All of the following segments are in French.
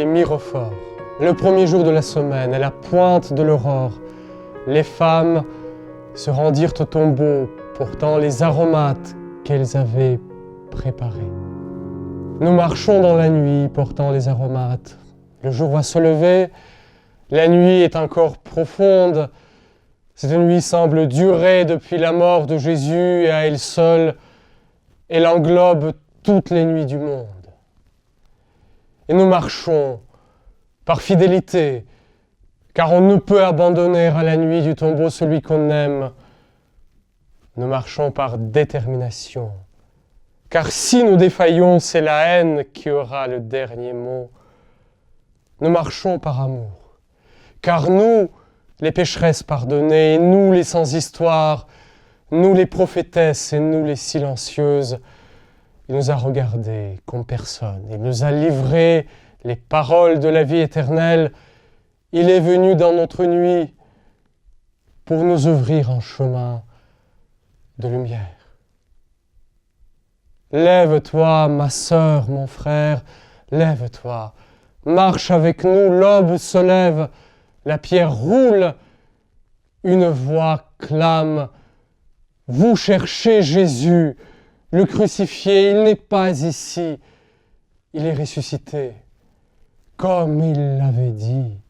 les myrophores. Le premier jour de la semaine, à la pointe de l'aurore, les femmes se rendirent au tombeau, portant les aromates qu'elles avaient préparés. Nous marchons dans la nuit, portant les aromates. Le jour va se lever, la nuit est encore profonde. Cette nuit semble durer depuis la mort de Jésus et à elle seule, elle englobe toutes les nuits du monde. Et nous marchons par fidélité, car on ne peut abandonner à la nuit du tombeau celui qu'on aime. Nous marchons par détermination, car si nous défaillons, c'est la haine qui aura le dernier mot. Nous marchons par amour, car nous, les pécheresses pardonnées, et nous les sans-histoire, nous les prophétesses et nous les silencieuses, il nous a regardés comme personne, il nous a livré les paroles de la vie éternelle, il est venu dans notre nuit pour nous ouvrir un chemin de lumière. Lève-toi, ma sœur, mon frère, lève-toi, marche avec nous, l'aube se lève, la pierre roule, une voix clame, vous cherchez Jésus, le crucifié, il n'est pas ici, il est ressuscité, comme il l'avait dit.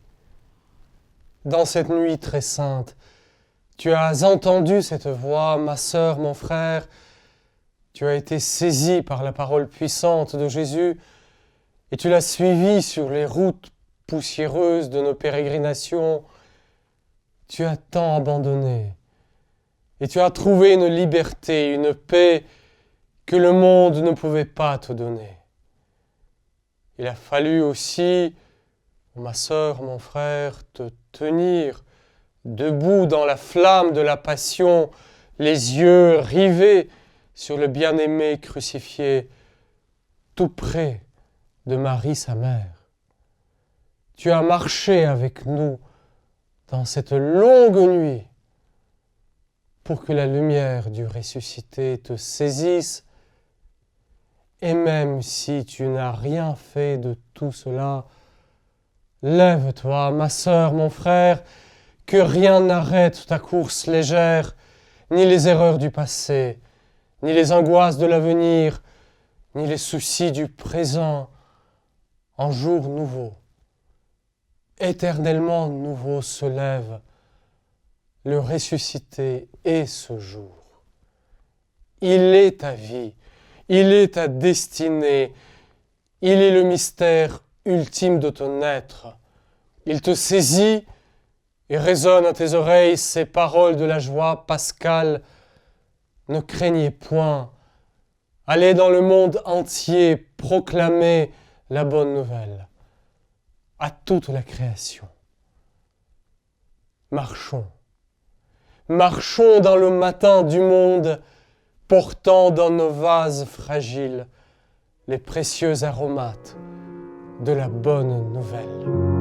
Dans cette nuit très sainte, tu as entendu cette voix, ma sœur, mon frère, tu as été saisi par la parole puissante de Jésus et tu l'as suivi sur les routes poussiéreuses de nos pérégrinations. Tu as tant abandonné et tu as trouvé une liberté, une paix que le monde ne pouvait pas te donner. Il a fallu aussi, ma sœur, mon frère, te tenir debout dans la flamme de la passion, les yeux rivés sur le bien-aimé crucifié, tout près de Marie, sa mère. Tu as marché avec nous dans cette longue nuit pour que la lumière du ressuscité te saisisse. Et même si tu n'as rien fait de tout cela, lève-toi, ma sœur, mon frère, que rien n'arrête ta course légère, ni les erreurs du passé, ni les angoisses de l'avenir, ni les soucis du présent. Un jour nouveau, éternellement nouveau se lève le ressuscité est ce jour. Il est ta vie, il est ta destinée, il est le mystère ultime de ton être. Il te saisit et résonne à tes oreilles ces paroles de la joie pascale. Ne craignez point, allez dans le monde entier proclamer la bonne nouvelle à toute la création. Marchons, marchons dans le matin du monde, portant dans nos vases fragiles les précieux aromates de la bonne nouvelle.